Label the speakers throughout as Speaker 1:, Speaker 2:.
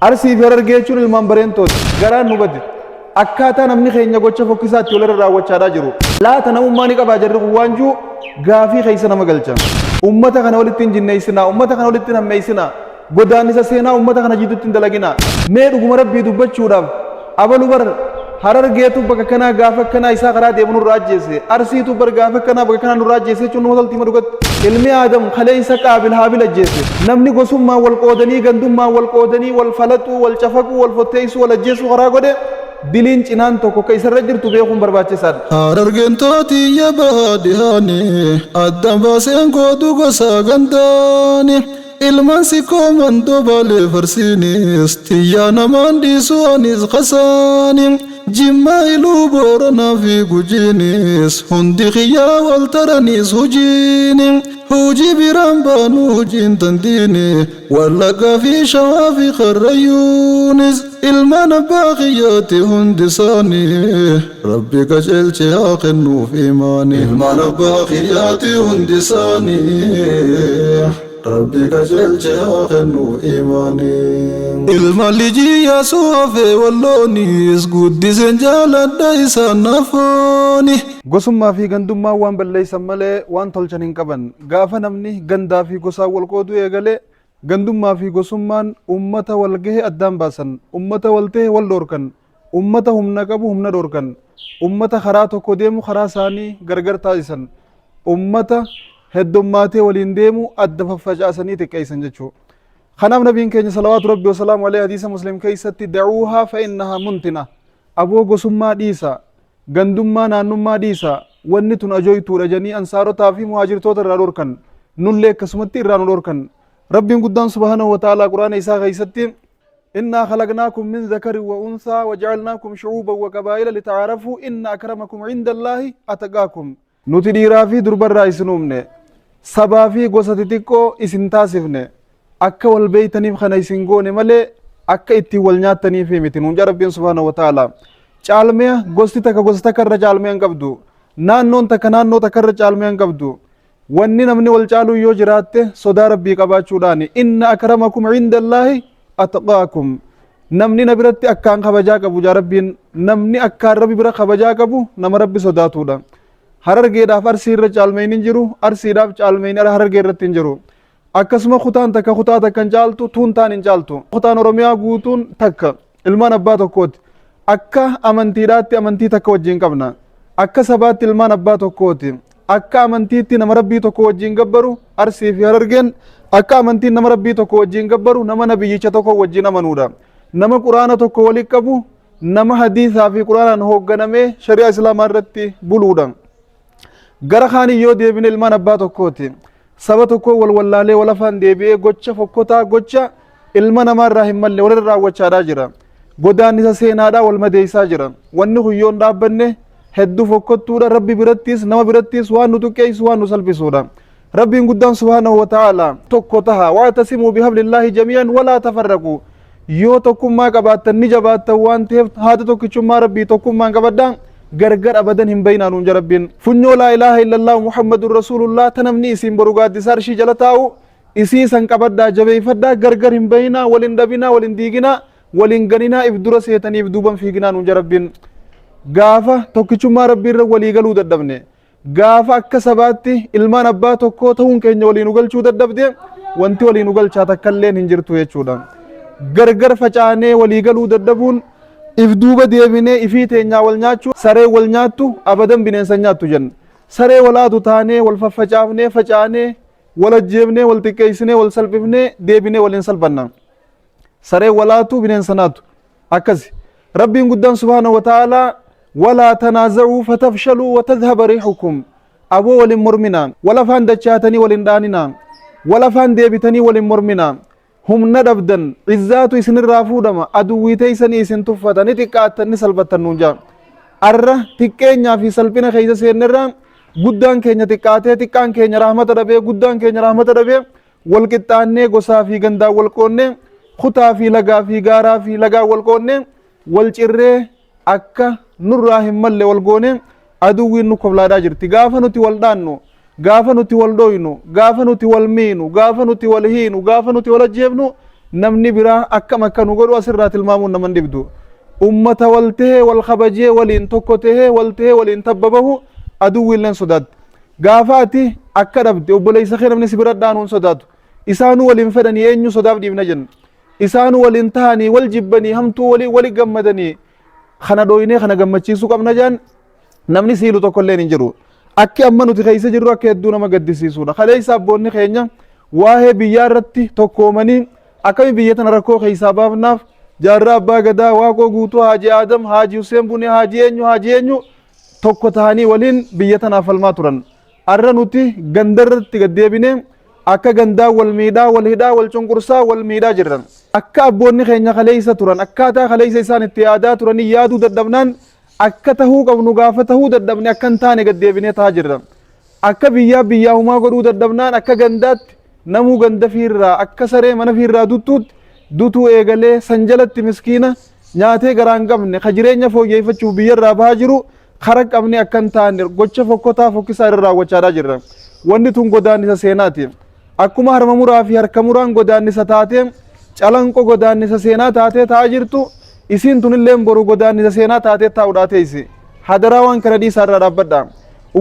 Speaker 1: Arsii fi Harargee jechuun ilmaan bareentooti. Garaan nu bade. Akkaataa namni keenya gocha fokkisaatti walirra raawwachaadhaa jiru. Laata namummaa ni qabaa jarri kun waan jiru gaafii keessa nama galchan. Ummata kana walitti hin jinneessinaa, ummata kana walitti hin hammeessinaa, godaannisa seenaa ummata kana jidduutti hin dalaginaa. Mee dhuguma rabbii dubbachuudhaaf abalu bar Harargeetu bakka kanaa gaafa kanaa isaa karaa deemu nurraa ajjeese, Arsiitu bar gaafa kanaa bakka kanaa nurraa ajjeese jechuun nama toltii madugatti. Ilmi Aadam kaleessa Qaabil Haabil ajjeese. Namni gosummaa wal qoodanii, gandummaa wal qoodanii, wal falaxuu, wal cafaquu, wal fotteessuu, wal ajjeesuu karaa godhe diliin cinaan tokko ka isarra jirtu beekuun barbaachisaadha.
Speaker 2: Harargeen tootiyya baadiyyaani adda baaseen gootu gosa gandaani. Ilmaan sikkoo mandoo baalee farsiinis tiyyaa namaan dhiisuu anis qasaani. Jimmaa iluu booranaa fi gujiinis hundi xiyyaa wal taranis hujiini. Hujii biraan baanu hujiin tandiini wallaggaa fi shawaa fi karrayyuunis. Ilmaan abbaa xiyyaatti hundi isaanii rabbi qajeelche haa kennuuf imaani. Ilmaan abbaa xiyyaatti hundi isaanii rabbi qajeelche haa kennuuf imaani. Ilma lijii yaasuu hafee walloonis guddiseen jaaladha isaan nafooni.
Speaker 1: Gosummaa fi gandummaa waan balleessan malee waan tolchan hin qaban. Gaafa namni gandaa fi gosaa wal qooduu eegalee gandummaa fi gosummaan ummata wal gahe addaan baasan, ummata wal tahe wal dhoorkan, ummata humna qabu humna dhoorkan, ummata karaa tokko deemu karaa isaanii gargar taasisan, ummata heddummaatee waliin deemu adda faffacaasanii xiqqeessan jechuudha. Kanaaf nabiin keenya salawaatu rabbi wasalaamu alayhi hadiisa muslim keessatti da'uuhaa fa'innahaa muntina. Aboo gosummaa dhiisa, gandummaa naannummaa dhiisa, wanni tun ajooytuudha janii ansaarotaa fi muhaajirtoota irraa dhoorkan, nullee akkasumatti irraa nu dhoorkan. ربي قدام سبحانه وتعالى قرآن إساء غيستي إنا خلقناكم من ذكر وأنثى وجعلناكم شعوبا وقبائل لتعارفوا إن أكرمكم عند الله أتقاكم نتدي رافي دربر رئيس نومني سبا في قوسة تيكو إسن تاسفني أكا والبيتني بخنا إسنقوني ملي أكا إتي والنياتني في متن ونجا ربي سبحانه وتعالى چالميا قوستي تكا قوستا كر چالميا قبدو نانون تكا نانو تكر چالميا قبدو wanni namni wal caalu yoo jiraatte sodaa rabbii qabaachuudhaani inna akramakum indallahi atqaakum namni na biratti akkaan kabajaa qabu jaa rabbiin namni akkaan rabbi bira kabajaa qabu nama rabbi sodaatuudha. Harargeedhaaf arsii irra caalmeen hin jiru, arsiidhaaf caalmeen harargee irratti hin jiru. Akkasuma kutaan takka kutaa takka hin caaltu, tuuntaan hin caaltu. Kutaan Oromiyaa guutuun takka ilmaan abbaa tokkooti. Akka amantiidhaatti amantii takka wajjin qabna. Akka sabaatti ilmaan abbaa tokkooti. Akka amantiitti nama rabbii tokko wajjin gabbaru arsii fi harargeen akka amantiin nama rabbii tokko wajjin gabbaru nama nabiyyicha tokko wajjin amanuudha. Nama quraana tokko walitti qabu nama hadiisaa fi quraanaan hoogganamee shari'a islaamaa irratti buluudha. Gara kaanii yoo deebine ilmaan abbaa tokkooti. Saba tokko wal wallaalee wal afaan deebi'ee gocha fokkotaa gocha ilma namaa irraa hin malle walirra raawwachaadhaa jira. Godaannisa seenaadhaa wal madeessaa jira. Wanni huyyoon dhaabbanne hedduu fokkottuudha rabbi birattis nama birattis waan nu tuqqeessu waan nu salphisuudha. Rabbiin guddaan subhaanahu wa ta'ala tokko taha wa'tasimuu bihablillahi jamii'an walaa tafarraqu. Yoo tokkummaa qabaattan ni jabaattan waan ta'eef haata tokkichummaa rabbii tokkummaan qabadhaan gargar abadan hin baynaa nuun jarabbiin. Funyoo laa ilaaha illallah muhammadun rasuulullah tanamni isiin boru gaaddisa arshii jala taa'u isii san qabadhaa jabeeffadhaa gargar hin baynaa walin dhabinaa walin diiginaa walin ganinaa if dura seetaniif duuban fiiginaa nuun jarabbiin. Gaafa tokkichummaa rabbii irra walii galuu dadhabne gaafa akka sabaatti ilmaan abbaa tokkoo ta'uun keenya waliin ugalchuu dadhabde wanti waliin ugalchaa takkalleen hin jirtu jechuudha. Gargar facaanee walii galuu dadhabuun if duuba deebinee ifii teenyaa wal nyaachuu saree wal nyaattu abadan bineensa nyaattu jenna. Saree walaatu taanee wal faffacaafnee facaanee wal ajjeefnee wal xiqqeessinee wal salphifnee deebinee waliin salphanna. Saree walaatu bineensa nyaattu akkasi. Rabbiin guddaan subhaanahu wa ta'aalaa ولا تنازعوا فتفشلوا وتذهب ريحكم أبو ولن مرمنا ولا فان دچاتني ولن داننا ولا فان ديبتني ولن مرمنا هم ندبدن عزات اسن الرافودما ادويتي سني اسن تفتني تقاتني سلبتن نونجا ارى تكينيا في سلبنا خيز سينرا غدان كينيا تقاته تقان كينيا رحمت ربي غدان كينيا رحمت ربي والقطاني غصا في غندا والقوني خطا في لغا في غارا في لغا والقوني والچره akka nurraa hin malle wal goone aduwwiin nu koblaadhaa jirti. Gaafa nuti wal dhaannu, gaafa nuti wal dhoynu, gaafa nuti wal miinu, gaafa nuti wal hiinu, gaafa nuti wal ajjeefnu namni biraa akkam akka nu godhu asirraa tilmaamuun naman dhibdu ummata wal tahee wal kabajee waliin tokko tahee wal tahee waliin tabbabahu aduwwiilleen sodaatti gaafa ati akka dhabde obboleessa kee namni si bira dhaanuun sodaatu isaanu waliin fedhanii eenyu sodaaf dhiibna jenna isaanu waliin tahanii wal jibbanii hamtuu wali gammadanii kana dhoynee kana gammachiisuu qabna jaan namni siilu tokkolleen hin jiru akki amma nuti keessa jirru akka hedduu nama gaddisiisuudha kaleessa abboonni keenya waa'ee biyyaa irratti tokkoomanii akkami biyya tana rakkoo keessaa baafnaaf jaarraa abbaa gadaa waaqoo guutuu haaji aadam haaji huseen bunee haaji eenyu tokko tahanii waliin biyya tanaaf falmaa turan arra nuti gandarratti gaddeebine akka gandaa wal miidhaa wal hidhaa wal cunqursaa wal miidhaa jirran akka abboonni keenya kaleessa turan akkaataa kaleessa isaan itti yaadaa turanii yaaduu dadhabnaan akka tahuu qabnu gaafa tahuu dadhabne akka hin taane gaddeebinee tahaa jirra akka biyyaa humaa godhuu dadhabnaan akka gandaatti namuu ganda fiirraa akka saree mana fiirraa dutuu eegalee sanjalatti miskiina nyaatee garaan qabne ka jireenya fooyyeeffachuuf biyyarraa bahaa jiru kara qabne akka hin taane gocha fokkotaa fokkisaa irra raawwachaadhaa jirra wanni tun godaannisa seenaati akkuma harma muraa fi harka muraan godaannisa taatee calanqo godaannisa seenaa taatee taa'aa jirtu isiin tunilleen boru godaannisa seenaa taatee taa'uudhaa teessi hadaraa waan kana dhiisaa irraa dhaabbadha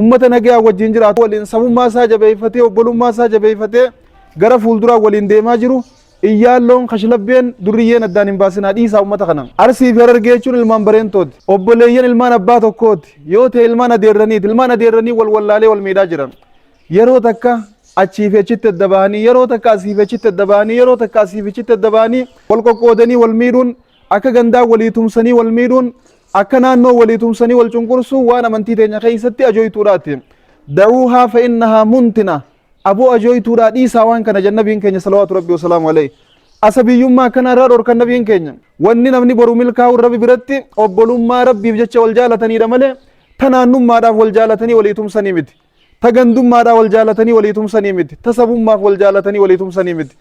Speaker 1: ummata nagaa wajjin jiraatu waliin sabummaa isaa jabeeffatee obbolummaa isaa jabeeffatee gara fuulduraa waliin deemaa jiru iyyaalloon kashlabbeen duriyyeen addaan hin baasinaa dhiisaa ummata kana arsii fi harargee jechuun ilmaan bareentooti obboleeyyan ilmaan abbaa tokkooti yoo ta'e ilmaan adeerranii wal wallaalee wal miidhaa jiran yeroo takka achiif achitti adda bahanii yeroo takka asiif achitti adda bahanii yeroo takka asiif achitti adda bahanii wal qoqqoodanii wal miidhuun akka gandaa walii tumsanii wal miidhuun akka naannoo walii tumsanii wal cunqursuu waan amantii teenya keessatti ajooytuudhaati da'uuhaa fa innahaa muntina aboo ajooytuudhaa dhiisaa waan kana jannabiin keenya salawaatu rabbi wasalaamu alayhi asabiyyummaa kana irraa dhorkan nabiin keenya wanni namni boru milkaa'u rabbi biratti obbolummaa rabbiif jecha wal jaalataniidha malee ta naannummaadhaaf wal jaalatanii walii tumsanii miti ta gandummaadhaaf wal jaalatanii walii tumsanii miti ta sabummaaf wal jaalatanii walii tumsanii miti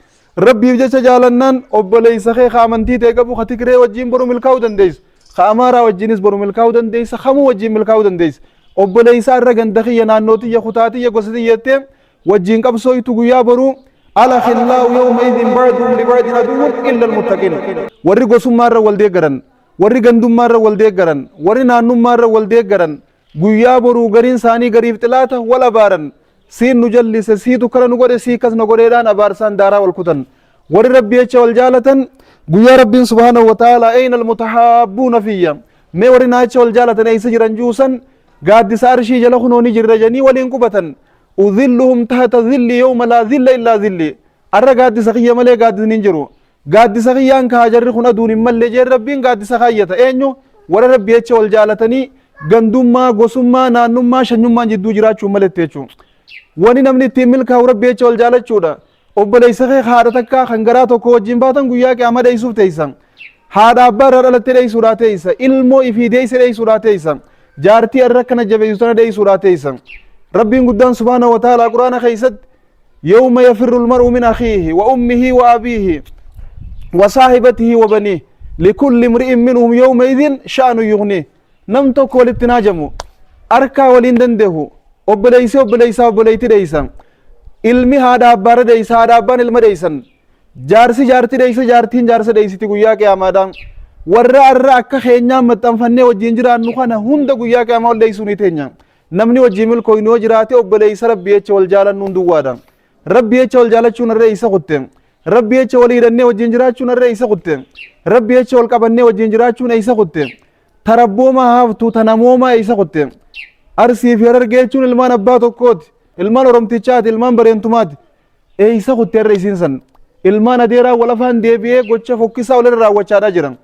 Speaker 1: rabbiif jecha jaalannaan obboleessa kee ka amantii ta'e qabu ka Tigree wajjin boru milkaa'uu dandeessu ka Amaaraa wajjinis boru milkaa'uu dandeessa kamuu wajjin milkaa'uu dandeessa obboleessa irra ganda kiyya naannoo tiyya kutaa tiyya gosa tiyyattee wajjin qabsooytu guyyaa boruu ala khillaahu yawma idin ba'duhum li ba'din aduwwun illa almuttaqiin warri gosummaarra wal deeggaran warri gandummaarra wal deeggaran warri naannummaarra wal deeggaran guyyaa boruu gariin isaanii gariif xilaata wal abaaran siin nu jallise siitu kana nu godhe sii kas na godheedhaan abaarsaan daaraa wal kutan warri rabbi jecha wal jaalatan guyyaa rabbiin subhaanahu wa ta'ala ayna almutahabbuuna fiyya mee warri naa jecha wal jaalatan eeysa jiran juusan gaaddisa arshii jala kunooni jirra janii waliin qubatan udhilluhum tahta dhilli yawma laa dhilla illaa dhilli arra gaaddisa kiyya malee gaaddisni hin jiru gaaddisa kiyyaan kaa jarri kun aduun hin mallee jeen rabbiin gaaddisa kaayyata eenyu warra rabbi jecha wal jaalatanii gandummaa gosummaa naannummaa shanyummaan jidduu jiraachuu malette jechuun wani namni ittiin milkaa'u rabbi jecha wal jaalachuudha obboleessa kee haadha takkaa kan garaa tokko wajjin baatan guyyaa qiyaama dheeysuuf teeysan haadha abbaa irraa dhalattee dheeysuudhaa teeysa ilmoo ifii deeyse dheeysuudhaa teeysa jaartii irra akkana jabeessu tana dheeysuudhaa teeysa rabbiin guddaan subhaanahu wa ta'aalaa quraana keessatti yawma yafirru almar'u min akhiihi wa ummihi wa abiihi wa saahibatihi wa baniihi likulli imri'in minhum yawma idhin sha'nun yughniih nam tokko walitti naajamu arkaa waliin dandeehu obboleeysaa obboleeyti dheeysan ilmi haadha abbaara dheeysa haadha abbaan ilma dheeysan jaarsi jaartii dheeysa jaartiin jaarsa dheeysiti guyyaa qiyaamaadhaan warra arra akka keenyaan maxxanfannee wajjin jiraannu kana hunda guyyaa qiyaamaa wal dheeysuu ni teenya namni wajjin milkooynu yoo jiraate obboleeysa rabbi jecha wal jaalannuun duwwaadha rabbi jecha wal jaalachuun irra isa kutte rabbi jecha wal hidhannee wajjin jiraachuun irra isa kutte rabbi jecha wal qabannee wajjin jiraachuun isa kutte tarabbooma haaftu tanamooma isa kutte arsii fi harargee jechuun ilmaan abbaa tokkooti ilmaan oromtichaati ilmaan bareentumaati isa kutte irra isiin san ilmaan adeeraa wal afaan deebi'ee gocha fokkisaa walirra raawwachaadhaa jiran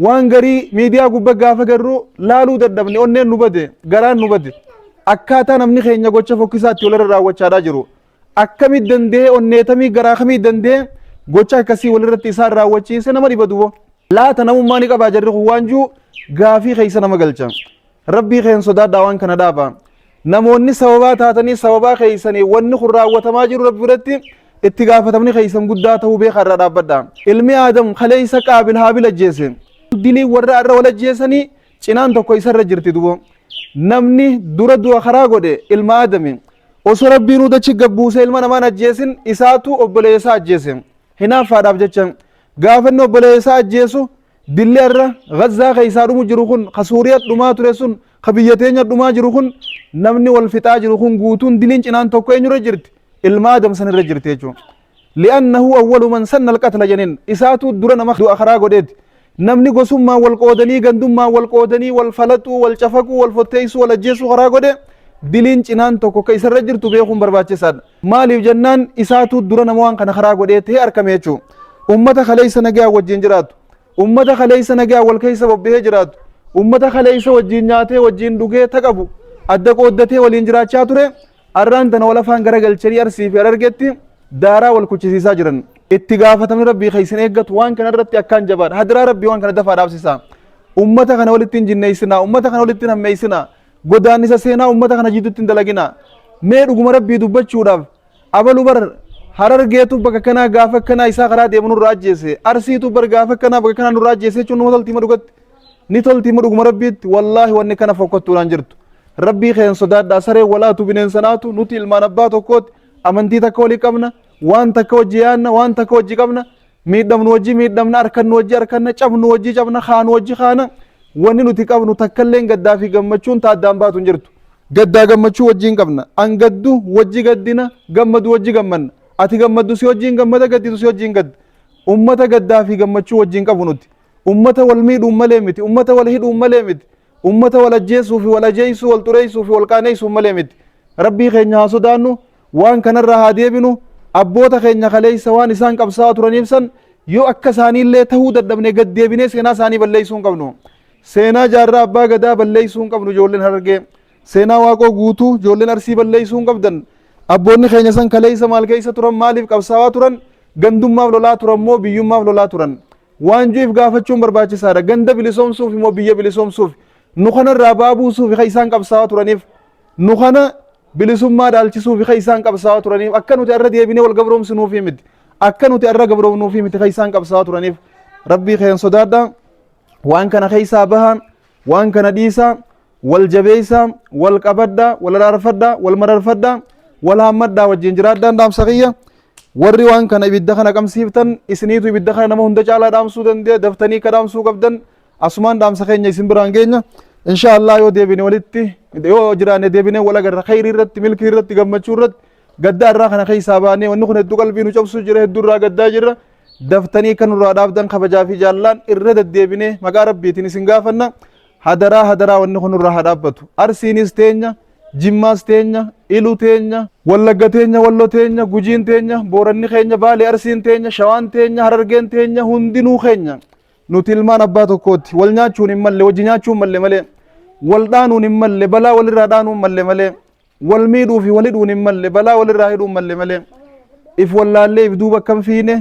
Speaker 1: waan garii miidiyaa gubbaa gaafa garru laaluu dadhabne onneen nu bade garaan nu bade akkaataa namni keenya gocha fokkisaatti walirra raawwachaadhaa jiru akkamit dandee onneetamii garaa kamii dandee gocha akkasii walirratti isaan raawwachiise nama dhiba dubo laata namummaa ni qabaa jarri kun waanjuu gaafii keessa nama galcha rabbii keen sodaadhaa waan kana dhaaba namoonni sababaa taatanii sababaa keessanii wanni kun raawwatamaa jiru rabbi biratti itti gaafatamni keessan guddaa ta'uu beekaa irraa dhaabbadha ilmi aadam kaleessa qaabil haabil ajjeese dilii warra arra wal ajjeesanii cinaan tokko isarra jirti dubo namni dura du'a karaa godhe ilma aadami osoo rabbiin udachi gabbuuse ilma namaan ajjeesin isaatu obboleessaa ajjeese hinaaffaadhaaf jecha gaafanni obboleessaa ajjeesu dilli irra Gazzaa keessaa dhumu jiru kun ka Suuriyaa dhumaa ture sun ka biyya teenya dhumaa jiru kun namni wal fixaa jiru kun guutuun diliin cinaan tokko eenyurra jirti ilma Adam sanirra jirti jechuudha. li'annahu awwalu man sanna alqatla janiin isaatu dura nama du'a karaa godheeti namni gosummaa wal qoodanii gandummaa wal qoodanii wal falaxuu wal cafaquu wal fotteessuu wal ajjeesuu karaa godhe diliin cinaan tokko ka isarra jirtu beekuun barbaachisaadha maaliif jennaan isaatu dura nama waan kana karaa godhee ta'e argame jechuudha. ummata kaleessa nagaa wajjin jiraatu ummata kaleessa nagaa wal keessa bobbahee jiraatu ummata kaleessa wajjin nyaatee wajjin dhugee taqabu adda qooddatee waliin jiraachaa ture arraan tana wal afaan garagalchanii Arsii fi Harargeetti daaraa wal kuchisiisaa jiran itti gaafatamni rabbii keessan eeggatu waan kana irratti akkaan jabaadha hadiraa rabbii waan kana dafaa dhaabsisaa ummata kana walitti hin jinneessinaa ummata kana walitti hin hammeessinaa godaannisa seenaa ummata kana jidduutti hin dalaginaa mee dhuguma rabbii dubbachuudhaaf abalu bar Harargeetu bakka kanaa gaafa kanaa isaa karaa deemu nurraa ajjeese Arsiitu bar gaafa kanaa bakka kanaa nurraa ajjeese jechuun nama toltima dhugatti ni toltima dhuguma rabbiitti wallaahi wanni kana fokkottuudhaan jirtu rabbii keen sodaadhaa saree walaatu bineensanaatu nuti ilmaan abbaa tokkooti amantii takka walii qabna waan takka wajji yaanna waan takka wajji qabna miidhamnu wajji miidhamna harkannu wajji harkanna cabnu wajji cabna kaanu wajji kaana wanni nuti qabnu takkallee gaddaa fi gammachuun taaddaan baatu hin jirtu gaddaa gammachuu wajjiin qabna an gaddu wajji gaddina gammadu wajji gammanna ati gammaddu si wajjiin gammada gadditu si wajjiin gadda ummata gaddaa fi gammachuu wajjiin qabu nuti ummata wal miidhuun malee miti ummata wal hidhuun malee miti ummata wal ajjeesuu fi wal ajeeysuu wal xureeysuu fi wal qaaneeysuu malee miti rabbii keenya haa sodaannu waan kanarraa haa deebinu abboota keenya kaleeysa waan isaan qabsaa turaniif san yoo akka isaaniillee tahuu dadhabne gad deebinee seenaa isaanii balleeysuu hin qabnu seenaa jaarraa abbaa gadaa balleeysuu hin qabnu ijoolleen Harargee seenaa waaqoo guutuu ijoolleen Arsii balleeysuu hin qabdan abboonni keenya san kaleeysa maal keeysa turan maaliif qabsaawaa turan gandummaaf lolaa turan moo biyyummaaf lolaa turan waan juuf gaafachuun barbaachisaadha ganda bilisoomsuuf moo biyya bilisoomsuuf nu kanarraa baabuusuuf ka isaan qabsaawaa turaniif nu kana bilisummaa dhaalchisuuf ka isaan qabsaawaa turaniif akka nuti irra deebinee wal gabroomsinuuf miti akka nuti irra gabroomnuuf miti ka isaan qabsaawaa turaniif rabbii keen sodaadha waan kana keessaa baha waan kana dhiisa wal jabeeysa wal qabadda wal araarfadda wal mararfadda wal hammadda wajjin jiraadhaan dhaamsa kiyya warri waan kana ibidda kana qabsiiftan isiniitu ibidda kana nama hunda caalaa dhaamsuu danda'e daftanii ka dhaamsuu qabdan asumaan dhaamsa keenya isin biraan geenya insha Allah yoo deebine walitti yoo jiraanne deebine wal agarra khayrii irratti milkii irratti gammachuu irratti gaddaa irraa kana keessaa baanee wanni kun hedduu qalbii nu cabsuu jira hedduu irraa gaddaa jirra daftanii kan irraa dhaabdan kabajaa fi jaallaan irra deddeebine maqaa rabbiitiin isin gaafanna hadaraa wanni kun irraa haa dhaabbatu Arsiinis teenya Jimmaas teenya Iluu teenya Wallagga teenya Walloo teenya Gujiin teenya Booranni keenya Baalee Arsiin teenya Shawaan teenya Harargeen teenya hundinuu keenya nuti ilmaan abbaa tokkooti wal nyaachuun hin malle wajji nyaachuun malle malee wal dhaanuun hin malle balaa walirraa dhaanuun malle malee wal miidhuu fi walidhuun hin malle balaa walirraa hidhuun malle malee if wallaallee if duuba akkam fiine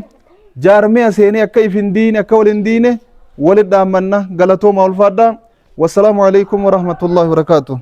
Speaker 1: jaarmee aseenee akka if hin diine akka wal hin diine walit dhaammanna galatooma ulfaadhaa wassalaamu alaikum warahmatullahi wabarakaatuh